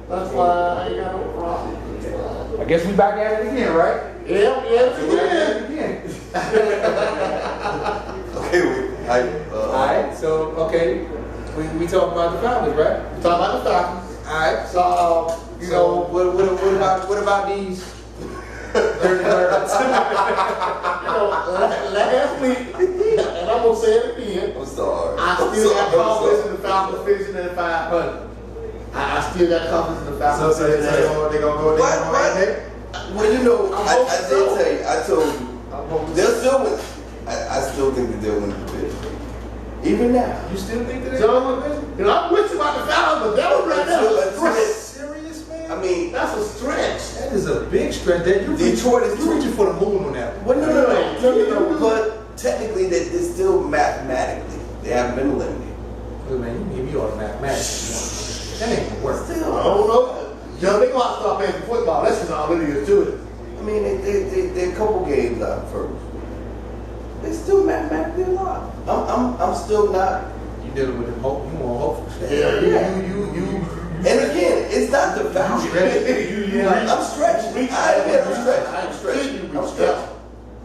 That's why I ain't got no problem. I guess we back at it again, right? Yeah. Okay, Alright, so, okay, we talking about the Falcons, right? We talking about the Falcons. Alright, So, you know, what about these dirty birds? Last week, and I'm gonna say it again. I'm sorry. I still got confidence in the Falcons finishing at 500. I still got confidence in the Falcons. So they gonna go there? Well, you know, I did tell you, I told you, they'll still win. I still think that they'll win the division. Even now. You still think that I'm with you about the Falcons, but that was right there. Serious, man? I mean, That's a stretch. That is a big stretch. Detroit is reaching for the moon on that one. Well, no. But technically, they're still mathematically. They haven't been eliminated. Look, man, you give me all the mathematics. That ain't gonna work. Still, I don't know. Yo, they gonna have to start playing football. That's just all it is to it. I mean, they're a couple games out first. They're still mathematically alive. I'm still not. You dealing with hope? You more hopeful. Yeah. You. And again, it's not the Falcons. I'm stretching. I'm stretching.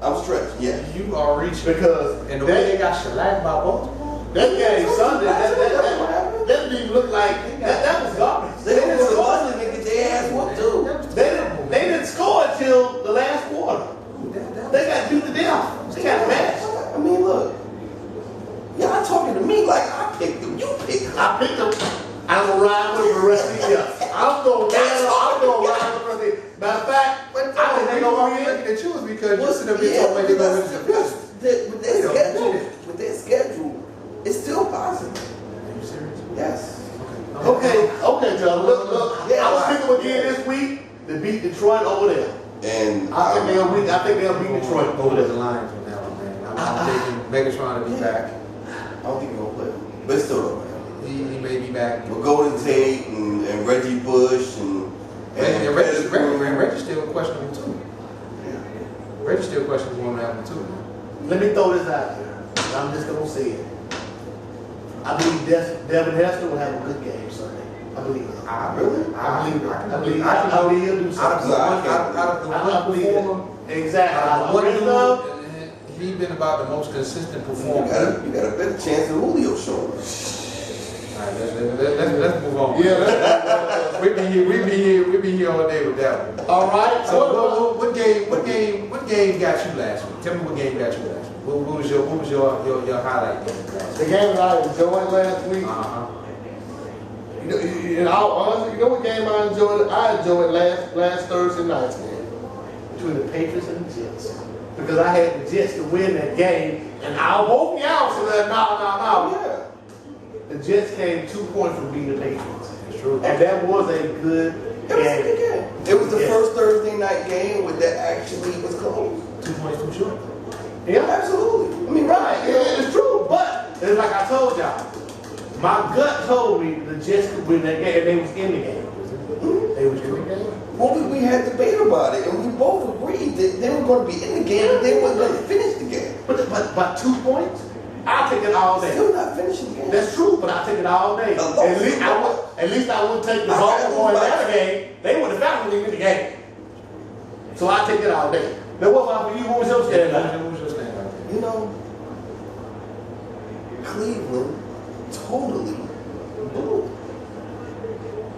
I'm stretching. Yeah. You are reaching Because and the way they got shellacked by Baltimore. That game Sunday, that didn't even look like that was garbage. They didn't score. They get their ass whooped too. They didn't score until the last quarter. They got beat to death. They got mashed. I mean, look. Y'all talking to me like I picked them. You picked them. I picked them. I'm gonna ride with them the rest of the year. I'm gonna ride with them the rest of the year. Matter of fact, I think they're gonna win. Looking at you is because you should have been talking like they're going to win the with their schedule, it's still positive. Are you serious? Yes. Okay, John. Look. Yeah, I was picking them again this week to beat Detroit over there. And I think they'll beat Detroit over Over the there. Lions on that one, man. I'm thinking Megatron to be back. I don't think he's gonna play, but it's still though, man. He may be back. With Golden Tate and Reggie Bush and Reggie's still questionable too. Reggie's still questionable on that one too. Let me throw this out there. I'm just gonna say it. I believe Devin Hester will have a good game Sunday. I believe it. Really? I believe he'll do something. Out of the I believe it. Exactly. He's been about the most consistent You performer. got a better chance than Julio showing. Alright, let's move on. Yeah. we be here all day with that one. All right. So what game got you last week? Tell me what game got you last week. What was your highlight game last week? The game that I enjoyed last week. In all honesty, you know what game I enjoyed? I enjoyed last Thursday night's game between the Patriots and the Jets. Because I had the Jets to win that game, and I woke me out so that no. Yeah. The Jets came 2 points from beating the Patriots. That's true. And that was a good It was a game. good game. It was the first Thursday night game where that actually was close. 2 points too short. Yeah, Absolutely. I mean, right. It's true, but it's like I told y'all. My gut told me the Jets could win that game, and they was in the game. They was in the game. Well, we had debate about it, and we both agreed that they were going to be in the game, but they weren't going to finish the game. But 2 points? I'll take it all day. Still not finishing the game. That's true, but I'll take it all day. At least I wouldn't take the Baltimore in that game. They would have found me in the game. So I'll take it all day. Now what about you? What was your stand? What was your stand? You know, Cleveland totally blew.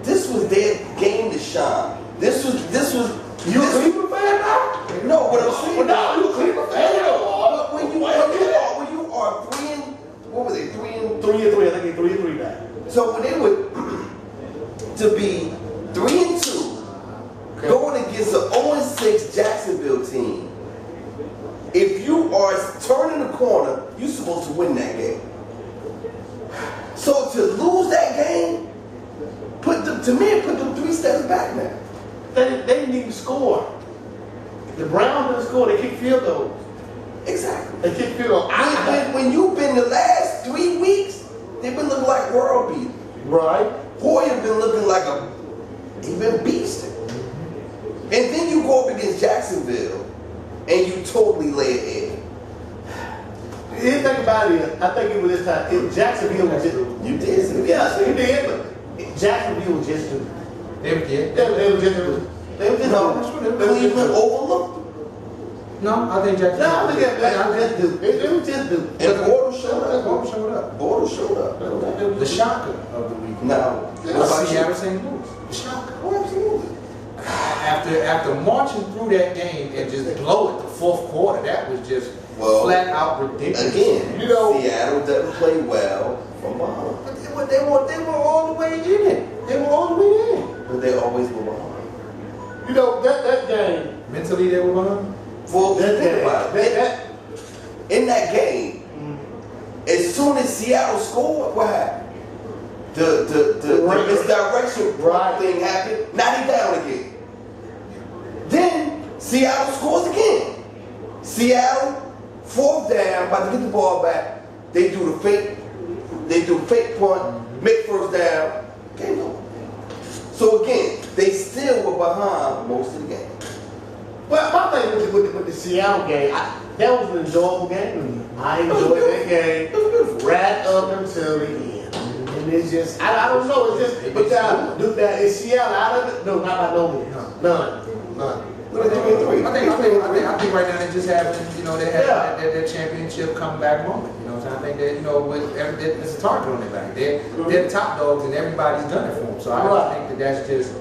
This was their game to shine. This was. You a Cleveland fan now? No, what I'm saying. Well, no, you a Cleveland fan. But when you are 3 and what was it? 3 and 3 and 3. I think they 3 and 3 now. So when they were to be 3 and 2, going against an 0 and 6 Jacksonville team, if you are turning the corner, you're supposed to win that game. So to lose that game, put them 3 steps back now. They didn't even score. The Browns didn't score. They kicked field goals. Exactly. They kicked field goals. When you've been the last 3 weeks, they've been looking like world beaters. Right. Hoyer been looking like he been beasting. And then you go up against Jacksonville, and you totally lay it in. The thing about it is, I think it was this time. Jacksonville was just. You did. Yeah, so you did, but Jacksonville was just. They were good. They were just Cleveland overlooked them. No, I think Jackson. No, I think that was just Duke. They were just Duke. And Bortles showed up. Bortles showed up. Bortles showed up. The shocker of the week. Now, What about Seattle St. Louis? The shocker. oh, absolutely. After marching through that game and just blow it the fourth quarter, that was just Well, flat out ridiculous. Again, You know, Seattle doesn't play well from behind, But they were all the way in it. They were all the way in. but they always were behind. You know, that game, Mentally, they were behind. Well, that think about it. that, In that game, as soon as Seattle scored, what happened? The misdirection Right. thing happened. Now they down again. Then Seattle scores again. Seattle, fourth down, about to get the ball back. They do the fake. They do fake punt, make first down. Game over. So again, they still were behind most of the game. well, my thing with the Seattle game, that was an enjoyable game to me. I enjoyed that game right up until the end. And it's just, I don't know, it's just, but that is Seattle out of it? No, not by no means. None. What are they doing three? I think right now they just having, they have Yeah. that championship comeback moment. You know what I'm saying? I think that, with it's a target on their back. They're the top dogs and everybody's done it for them. So I Right. think that's just,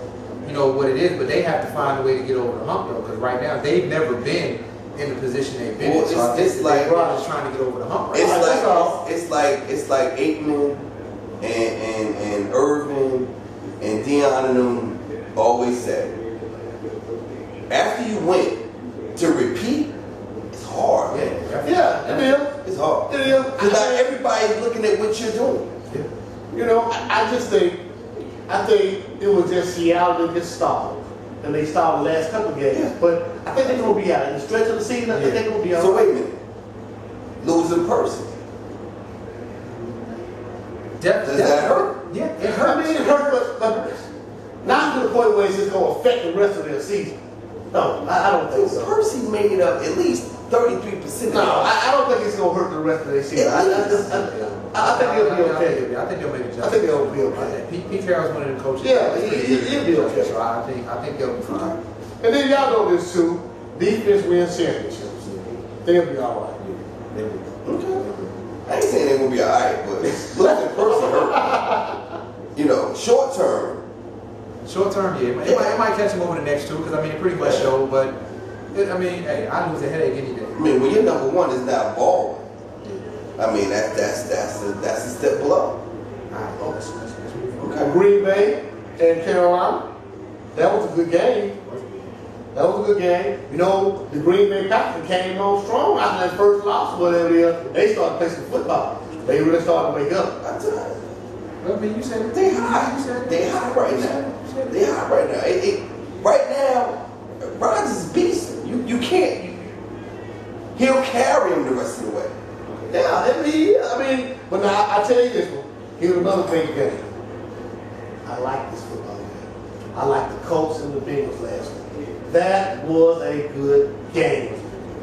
what it is. But they have to find a way to get over the hump though, because right now they've never been in the position they've been Well, in. So I think it's like- they're just trying to get over the hump right It's now. it's like Aikman and Irvin and Dion and them always said. After you win, to repeat, it's hard. Yeah, it is. It's hard. It is. Because not everybody's looking at what you're doing. You know, I think it was just Seattle that just stalled. And they stalled the last couple of games. Yeah. But I think they're going to be out. In the stretch of the season, I think they're going to be all So right. wait a minute. Losing person. Does that hurt? Yeah, it I hurts. mean, it hurts, but not to the point where it's just going to affect the rest of their season. No, I don't think so. Percy made up at least 33%. No, I don't think it's going to hurt the rest of their season. I think they'll be okay. I think they'll make a jump. I think they'll be okay. Pete Carroll's one of the coaches. Yeah, he'll be okay. So I think they'll be fine. And then y'all know this too. Defense wins championships. They'll be all right. Okay. I ain't saying they will be alright, but losing person hurt. Short term. Short term, yeah. It might catch them over the next two, because it pretty much showed, but hey, I lose a headache any day. I mean, when your number one is not balling, I mean that's a step below. Okay. Green Bay and Carolina. That was a good game. That was a good game. The Green Bay Packers came on strong after that first loss, whatever it is. They started playing some football. They really started to wake up. I'm telling you. You said it. They hot. They hot right now. They hot right now. Right now, Rodgers is beast. You can't. He'll carry him the rest of the way. Yeah, but now I tell you this one. Here's another big game. I like this football game. I like the Colts and the Bengals last week. That was a good game.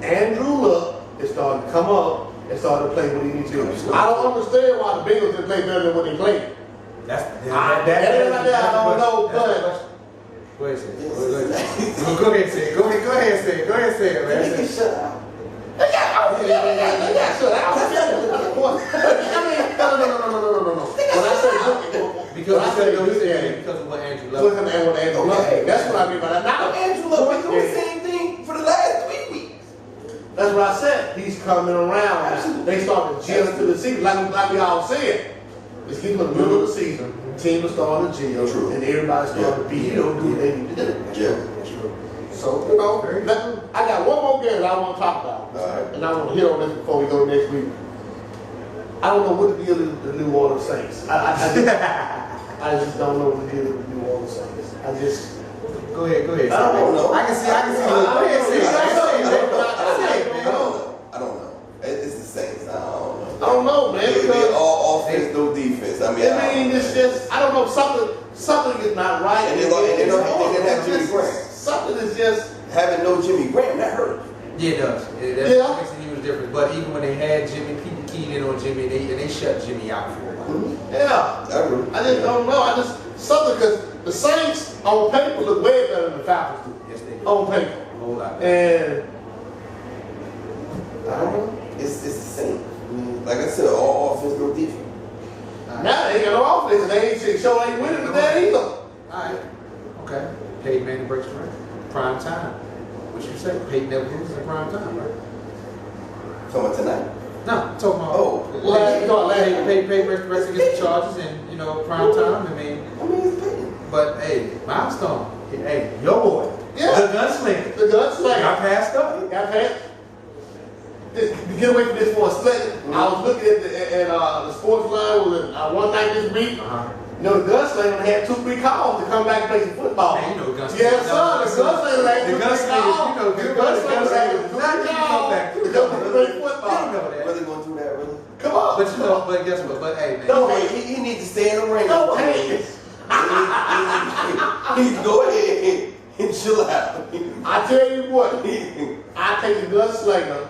Andrew Luck is starting to come up and started to play what he needs to do. I don't understand why the Bengals didn't play better than what they played. I don't know, but go ahead, say it. Go ahead, say it. Go ahead, say it, man. Nigga, shut up. No. When I say Because of what Andrew Luck. That's what I mean by that. Now Andrew Luck been doing the same thing for the last 3 weeks. that's what I said. He's coming around. Absolutely. They start to gel into the season, like we all said. It's getting in the middle of the season. Team is starting to gel, True. and everybody's starting to be, do what they need to do. Yeah. So, I got one more game that I want to talk about. All right. And I want to hit on this before we go next week. I don't know what the deal is with the New Orleans Saints. I just don't know what the deal is with the New Orleans Saints. Go ahead. I don't know. I can see. Go ahead, say it. I don't know. It's the Saints. I don't know. I don't know, man. They're Because all offense, no defense. it's just, I don't know, something is not right. And they didn't have Jimmy Graham. Something is just, Having no Jimmy Graham, that hurt. Yeah, it does. That makes a huge difference. But even when they had Jimmy, people keyed in on Jimmy, and they shut Jimmy out for a while. yeah. That hurt. I just don't know. Something, because The Saints on paper look way better than the Falcons do. Yes, they do. On paper. A whole lot better. And I don't know. It's the same. I mean, like I said, all offense, no defense. now they ain't got no offense. They ain't sure ain't winning with that either. All right. Okay. Peyton Manning breaks the record. Prime time. What you say? Peyton never loses in prime time, right? Talking about tonight? No, I'm talking about. Peyton breaks the record against the Chargers and, prime time. I mean, it's Peyton. but hey, milestone. Hey, your boy. Yeah. The gunslinger. The gunslinger. Got passed up. Got passed. To get away from this for a second, I was looking at the sports line one night this week. The gunslinger had 2-3 calls to come back and play some football. Man, the gunslinger. Yes, sir. The gunslinger had 2-3 calls. The gunslinger had 2-3 calls to come back and play football. Really gonna do that, really? Come on. But guess what? But hey, man. No, He needs to stay in the ring. No, hey. He needs to go ahead and chill out. I tell you what, I take the gunslinger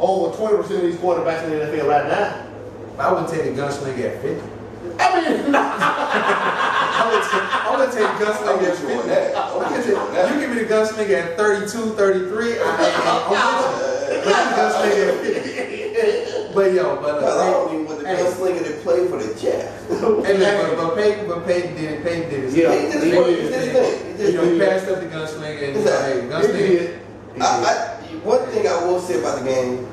over 20% of these quarterbacks in the NFL right now. I wouldn't take the gunslinger at 50. I mean, I would take the gunslinger at 50. You give me the gunslinger at 32, 33, I'm with you. The gunslinger at 50. But I don't even want the gunslinger that played for the Jets. But Peyton did it. Peyton did it. Yeah, he did his thing. He passed up the gunslinger and gunslinger. One thing I will say about the game,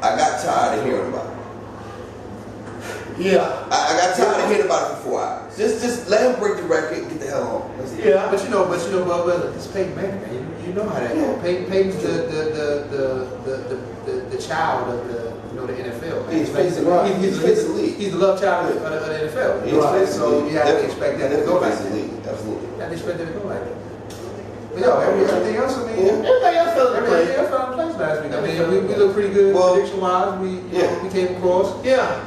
I got tired of hearing about it. Yeah. I got tired of hearing about it for 4 hours. Just let him break the record and get the hell on. Yeah. But it's Peyton Manning, man. You know how that is. Peyton's the child of the NFL. Man. He's the love child of the NFL. So you have to expect that to go like that. Absolutely. You have to expect that to go like that. But everything else, everything else fell in place. Everything else fell in place last week. I mean, we looked pretty good prediction-wise. We came across. Yeah.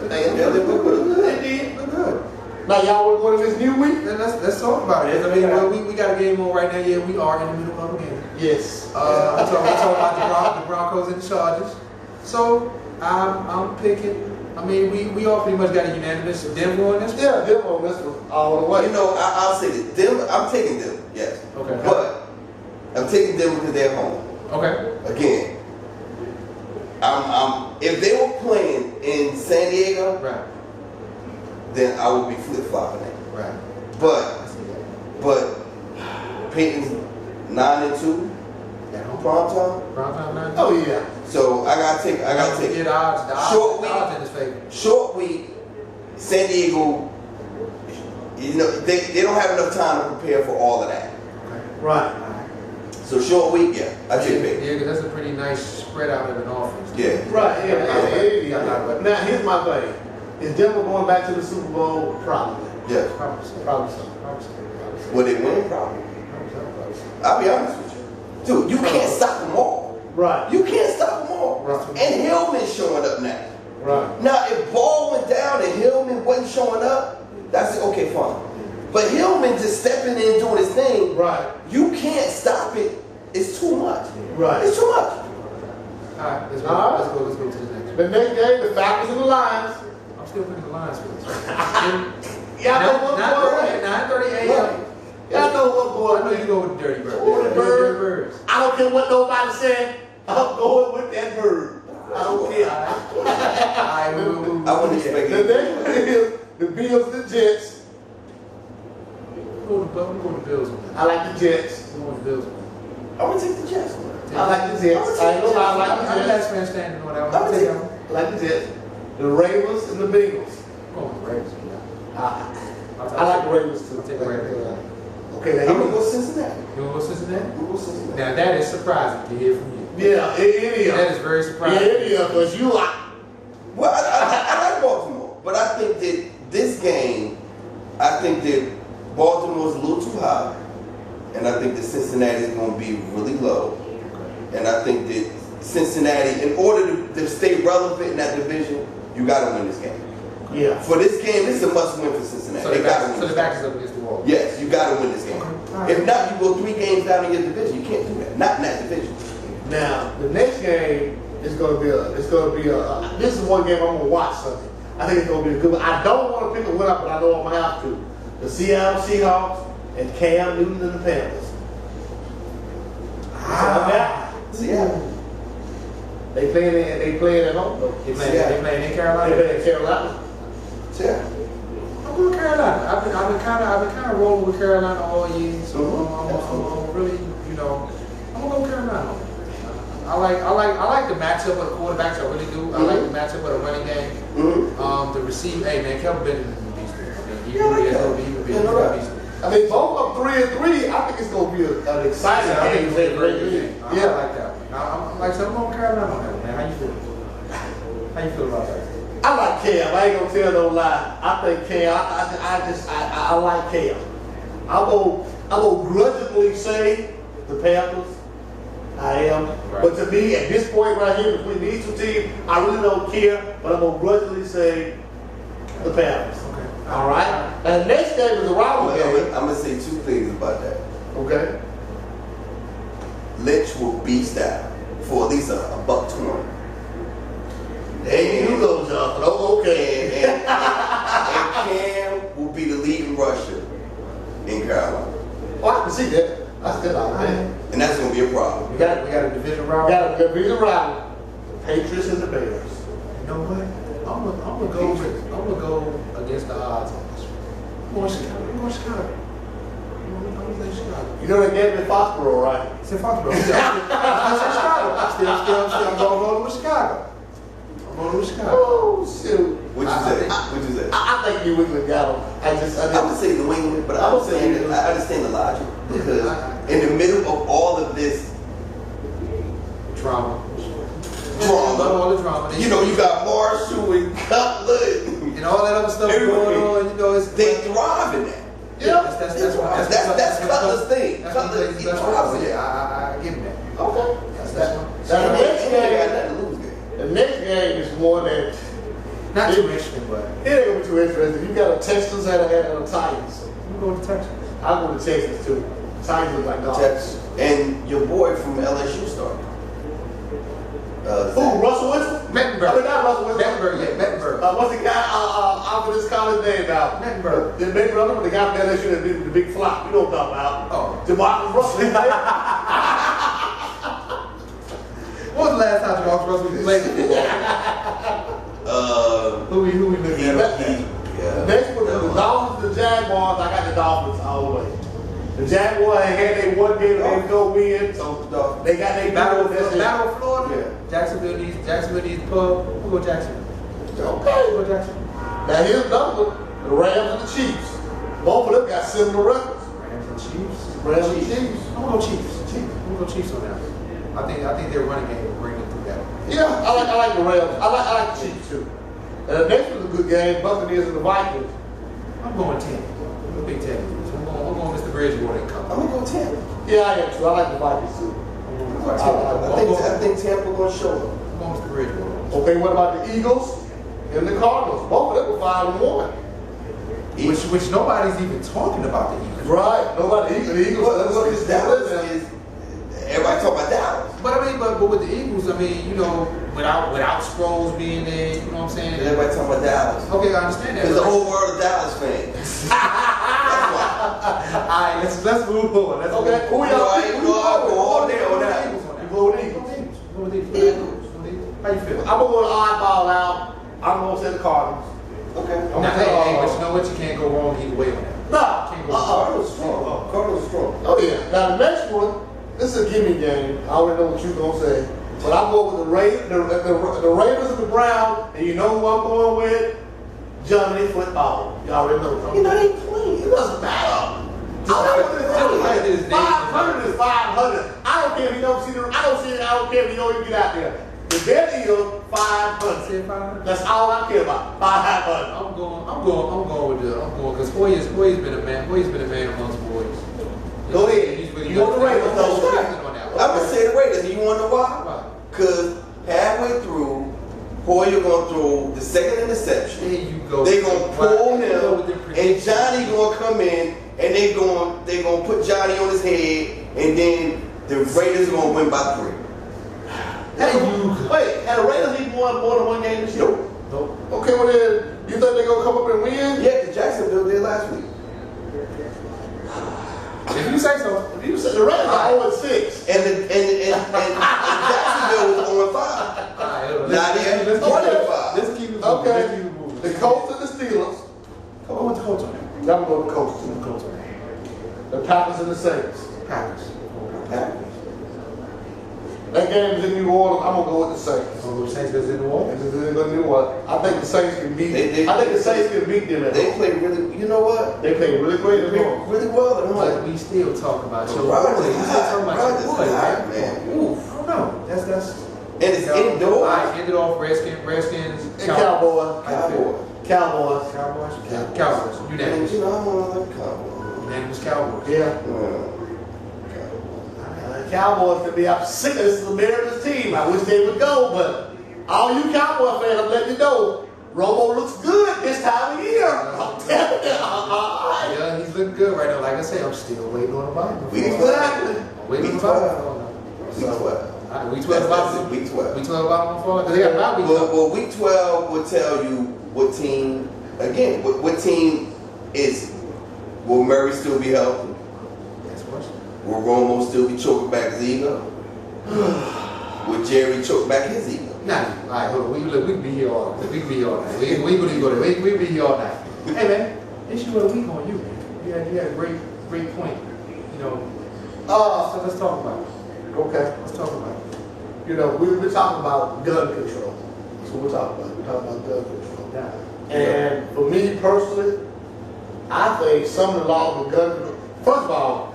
They look good. Now y'all want to go to this new week? Let's talk about it. I mean, we got a game on right now. Yeah, we are in the middle of a game. Yes. I'm talking about the Broncos and the Chargers. So I'm picking. I mean, we all pretty much got a unanimous Denver on this one. Yeah, Denver on this one all the way. I'll say this. Denver, I'm taking Denver, yes. Okay. But I'm taking Denver because they're home. Okay. Again, if they were playing in San Diego, right, then I would be flip-flopping it. right. But Peyton's 9-2. Prime time? Prime time 9. Oh yeah. So I gotta take the odds in his favor. Short week, San Diego, they don't have enough time to prepare for all of that. Okay. Right. So short week, yeah, I take Peyton. Yeah, because that's a pretty nice spread out of an offense. Yeah. Right, yeah. Now here's my thing. Is Denver going back to the Super Bowl? Probably. Yeah. Probably so. Will they win? Probably. I'll be honest with you. Dude, you can't stop them all. Right. You can't stop them all. Right. And Hillman's showing up now. Right. Now, if Ball went down and Hillman wasn't showing up, that's okay, fine. But Hillman just stepping in doing his thing. Right. You can't stop it. It's too much. Right. It's too much. All right, let's go to the next one. The next game, the Falcons and the Lions. I'm still picking the Lions for this. Yeah, I know what boy. 9:30 a.m. Yeah, I know what boy. I know you go with the Dirty Bird. Dirty Bird. I don't care what nobody said. I'm going with that bird. I don't care. I wouldn't expect the next one is the Bills and the Jets. We're going to Bills on that. I like the Jets. We're going to Bills on that. I'm going to take the Jets. I like the Jets. I know I like the I'm the last Jets. man standing on that one. I like the Jets. The Ravens and the Bengals. I'm going with the Ravens. I like the Ravens too. I'll take the Ravens. Okay, now I'm going to go Cincinnati. You want to go Cincinnati? I'm going to go Cincinnati. Now that is surprising to hear from you. Yeah, it is. That is very surprising. Yeah, it is, because you like. Well, I like Baltimore, but I think that this game, I think that Baltimore's a little too high, and I think that Cincinnati is going to be really low. And I think that Cincinnati, in order to stay relevant in that division, you got to win this game. Yeah. For this game, this is a must-win for Cincinnati. So the back is up against the wall. Yes, you got to win this game. Okay. If not, you go 3 games down in your division. You can't do that. Not in that division. Now, the next game is going to be this is one game I'm going to watch Sunday. I think it's going to be a good one. I don't want to pick a winner, but I know I'm going to have to. the Seattle Seahawks and Cam Newton and the Panthers. Seattle. They playing at home though. They playing in Carolina. They playing in Carolina. Seattle. I'm going to Carolina. I've been kind of rolling with Carolina all year, so I'm really, I'm gonna go Carolina. I like the matchup of the quarterbacks. I really do. I like the matchup of the running game. The receiver. Hey man, Kelvin Benjamin is a beast. He could be a beast. I mean, both of 3-3. I think it's gonna be an exciting game. I like that one. I'm going Carolina on that one, man. How you feel about that? I like Cam. I ain't gonna tell no lie. I think Cam. I like Cam. I'm gonna grudgingly say the Panthers. I am. Right. But to me, at this point right here between these two teams, I really don't care. But I'm gonna grudgingly say the Panthers. Okay. All right. And the next game is a rivalry game. I'm gonna say two things about that. Okay. Lynch will beast out for at least a $120. Hey, you go, Jonathan. Oh, okay. And Cam will be the leading rusher in Carolina. Oh, I can see that. That's good out there. And that's going to be a problem. We got a division rival. We got a division rival. Patriots and the Bears. You know what? I'm gonna go against the odds on this one. I'm going Chicago. I'm going Chicago. You know they gave me Foxborough, right? It's in Foxborough. I'm Chicago. I'm rolling with Chicago. I'm rolling with Chicago. Oh, shoot. What'd you say? I think New England got them. I would say New England, but I understand the logic. Because in the middle of all of this drama. All the drama. You got Marshall and Cutler and all that other stuff going on. They thrive in that. Yeah, that's Cutler's thing. Cutler, he thrives in that. I give him that. Okay. That's one. The next game is more than not too interesting, but it ain't gonna be too interesting. You got a Texans and a Titans. I'm going to Texas. I'm going to Texas too. Titans look like dogs. Texas. And your boy from LSU started. Russell Wilson? Mettenberg. I mean, not Russell Wilson. Mettenberg. What's the guy? I forget his name now. Mettenberg. The Mettenberg, the guy from LSU that did the big flop. You know what I'm talking about? Oh. DeMarcus Russell. His name? When was the last time DeMarcus Russell played football? Who we looking at? Next one, the Dolphins, the Jaguars. I got the Dolphins all the way. The Jaguars had their one game and they go win, so they got their Battle of Florida. Yeah. Jacksonville needs pub. We'll go Jacksonville. Okay. We'll go Jacksonville. Now here's another one, the Rams and the Chiefs. Both of them got similar records. Rams and Chiefs. Rams and Chiefs. I'm gonna go Chiefs. I'm gonna go Chiefs on that. I think their running game will bring them through that. Yeah, I like the Rams. I like the Chiefs too. And the next one's a good game, Buccaneers and the Vikings. I'm going 10. I'm a big 10. I'm going Mr. Bridgewater and Cup. I'm going to go Tampa. Yeah, I am too. I like the Vikings too. I think Tampa going to show them. I'm going Mr. Bridgewater. Okay, what about the Eagles and the Cardinals? Both of them were 5-1. Which nobody's even talking about the Eagles. Right, nobody. The Eagles. Dallas is. Everybody talk about Dallas. But I mean, but with the Eagles, I mean, without Sproles being there, you know what I'm saying? Everybody talking about Dallas. Okay, I understand that. Because the whole world is Dallas fans. That's why. All right, let's move on. Okay, who y'all think? Go all day on that. You go with Eagles. Eagles. How you feel? I'm gonna go to oddball out. I'm gonna say the Cardinals. Okay. I'm Now, gonna say, hey, but you know what? You can't go wrong either way on that. Nah. Cardinals strong. Cardinals strong. Oh yeah. Now the next one, this is a gimme game. I already know what you're gonna say. But I'm going with the Ravens and the Browns, and you know who I'm going with? Germany football. You already know. You're not even playing. It doesn't matter. 500 is 500. I don't care if you don't see it. I don't care if you don't even get out there. The bet is 500. That's all I care about. 500. I'm going because Hoyer's been a man. Hoyer's been a man amongst boys. Go ahead. You want the Ravens though? I'm going to say the Raiders. And you want to know why? Because halfway through, Hoyer going to throw the second interception. There you go. They're going to pull him, and Johnny going to come in, and they're going to put Johnny on his head, and then the Raiders are going to win by 3. Wait, had the Raiders even won more than one game this year? Nope. Okay, well then, you think they're going to come up and win? Yeah, because Jacksonville did last week. If you say so. If you say the Rams are 0-6. And Jacksonville was 0-5. Now they're 1-5. Let's keep it moving. Okay. Let's keep it moving. The Colts and the Steelers. Come on, what's the Colts on there? I'm going to the Colts. Who's the Colts on there? The Packers and the Saints. Packers. That game is in New Orleans. I'm gonna go with the Saints. So the Saints goes in New Orleans. This is in New Orleans. I think the Saints can beat. I think the Saints can beat them. They play really. You know what? They play really great at home. Really well at home. But we still talk about your boy. Rodgers We still talk about your boy, high, man. man. Oof. I don't know. That's. And it's indoors. All right, ended off Redskins. And Cowboys. Cowboys. Cowboys. Unanimous. You know, I don't like Cowboys. Unanimous Cowboys. Yeah. Cowboys can be. I'm sick of this America's team. I wish they would go, but all you Cowboy fans, I'm letting you know, Romo looks good this time of year. I'm telling you. Yeah, he's looking good right now. Like I said, I'm still waiting on the bottom. Exactly. I'm waiting on the bottom. Week 12 bottom. Week 12. Week 12 bottom for it. They got about week 12. Well, week 12 will tell you what team. Again, what team is. Will Murray still be healthy? Will Romo still be choking back his ego? Will Jerry choke back his ego? Nah, all right, hold on. We can be here all night. We can be here all night. We can go there. We can be here all night. Hey, man, issue of the week on you, man. You had a great point. You know, so let's talk about it. Okay. Let's talk about it. You know, we're talking about gun control. That's what we're talking about. We're talking about gun control. Yeah. And for me personally, I think some of the laws of gun control, first of all,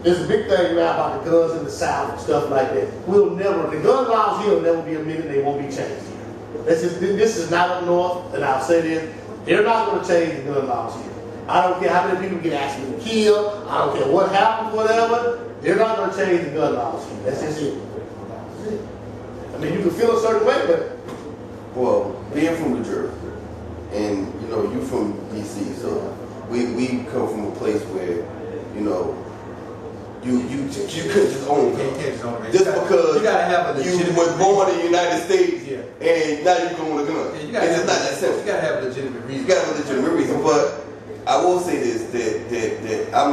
there's a big thing now about the guns in the South and stuff like that. The gun laws here will never be amended, they won't be changed here. This is not up north, and I'll say this, they're not going to change the gun laws here. I don't care how many people get accidentally killed, I don't care what happens, whatever, they're not going to change the gun laws here. That's just it. That's it. I mean, you can feel a certain way, but... Well, being from New Jersey, and, you know, you from D.C., so we come from a place where, you know, you couldn't just own it. Just because you gotta have a you legitimate were born in the United States Yeah. and now you own a gun. Yeah, It's not that simple. You gotta have a legitimate reason. You gotta have a legitimate reason. But I will say this, that I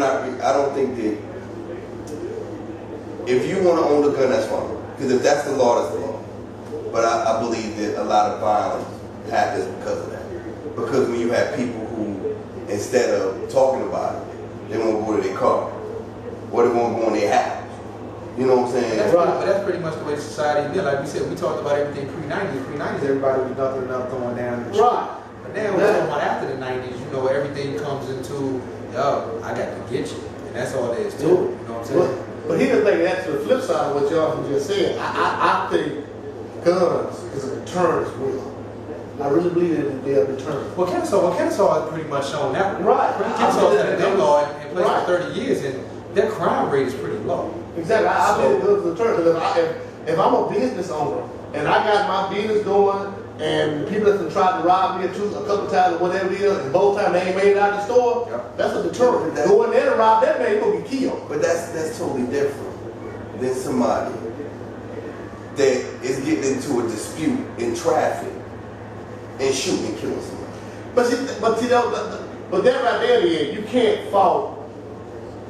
don't think that if you want to own a gun, that's fine. Because if that's the law, that's the law. But I believe that a lot of violence happens because of that. Because when you have people who, instead of talking about it, they won't go to their car. Or they won't go in their house. You know what I'm saying? That's pretty much the way society is. Like we said, we talked about everything pre-90s. Pre-90s, everybody was nothing up going down the street. Right. But now we're talking about after the 90s, you know, everything comes into, I got to get you. And that's all there is to it. You know what I'm saying? But here's the thing, that's the flip side of what Jonathan just said. I think guns is a deterrent as well. I really believe that they're a deterrent. Well, Kennesaw has pretty much shown that. Right. Kennesaw's had a gun law in place Right. for 30 years, and their crime rate is pretty low. Exactly. I believe it is a deterrent. Because if I'm a business owner and I got my business going and people that tried to rob me a couple times or whatever it is, and both times they ain't made it out of the store, that's a deterrent. Go in there and rob that man, you're going to get killed. But that's totally different than somebody that is getting into a dispute in traffic and shooting and killing somebody. But that right there, you can't fault.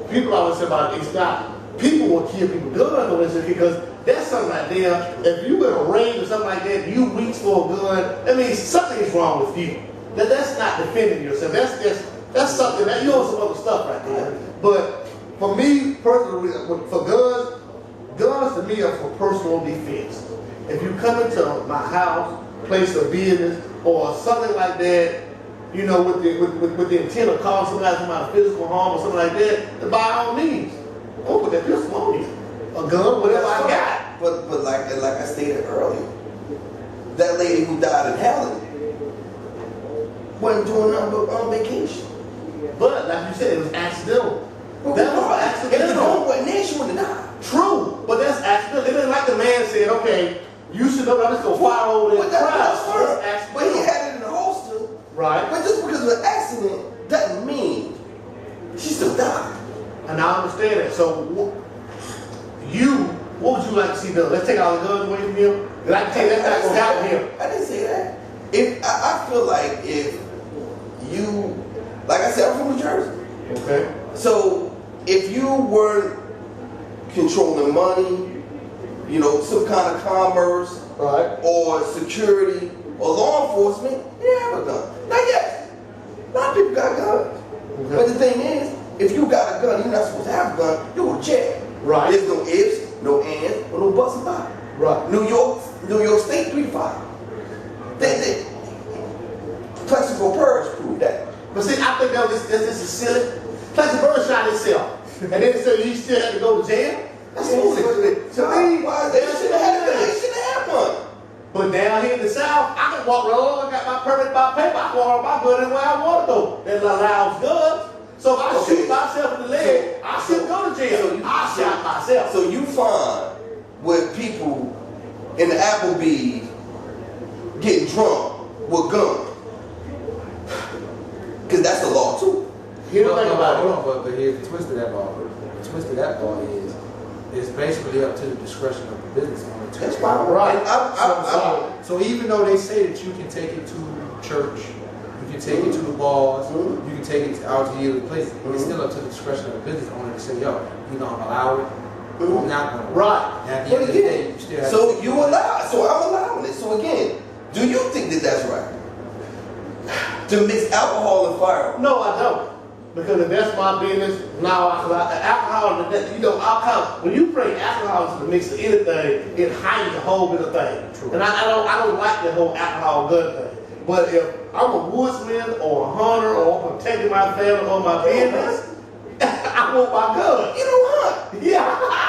People always say about it's not. People will kill people. Guns don't listen because that's something right there. If you in a range or something like that, you reach for a gun, that means something is wrong with you. That's not defending yourself. That's something that you know some other stuff right there. But for me personally, for guns to me are for personal defense. If you come into my house, place of business, or something like that, you know, with the intent of causing somebody physical harm or something like that, then by all means, don't put that pistol on you. A gun, whatever I got. But like I stated earlier, that lady who died in Helen wasn't doing nothing but on vacation. But like you said, it was accidental. That was accidental. If the gun wasn't there, she wouldn't have died. True, but that's accidental. It isn't like the man said, okay, you should know I'm just gonna fire over this crowd. But he had it in the holster. Right. But just because of an accident doesn't mean she still died. And I understand that. So, what would you like to see done? Let's take all the guns away from him? Because I can tell you that's not going to happen here. I didn't say that. I feel like if you, like I said, I'm from New Jersey. Okay. So if you weren't controlling money, you know, some kind of commerce, Right. or security, or law enforcement, you have a gun. Now, yes, a lot of people got guns. Okay. But the thing is, if you got a gun, you're not supposed to have a gun, you go to jail. Right. There's no ifs, no ands, or no buts about it. Right. New York State 3-5. They Plexico Purge proved that. But see, I think that this is silly. Pleasant Bird shot himself. And then they said he still had to go to jail? That's foolish. To me, Why they should have had a gun? They should have had one. but down here in the South, I can walk around, I got my permit by paper, I can walk around my gun anywhere I want to go. That allows guns. So if I shoot myself in the leg, I shouldn't go to jail. I shot myself. So you find with people in the Applebee's getting drunk with guns. Because that's the law too. Here's the thing about it. Hold on, but here's the twist of that ball. The twist of that ball is it's basically up to the discretion of the business owner. That's fine. Right. So even though they say that you can take it to church, you can take it to the bars, you can take it out to the other places, it's still up to the discretion of the business owner to say, yo, you know, I'm allow it, or I'm not going to. Right. And at the But end of the day, again, you still have so to you allow, so I'm allowing it. So again, do you think that that's right? To mix alcohol and firearms? No, I don't. Because if that's my business, now alcohol, you know, alcohol, when you bring alcohol into the mix of anything, it heightens the whole bit of thing. True. And I don't like the whole alcohol gun thing. But if I'm a woodsman or a hunter or I'm protecting my family or my business, I want my gun. You know what? Yeah.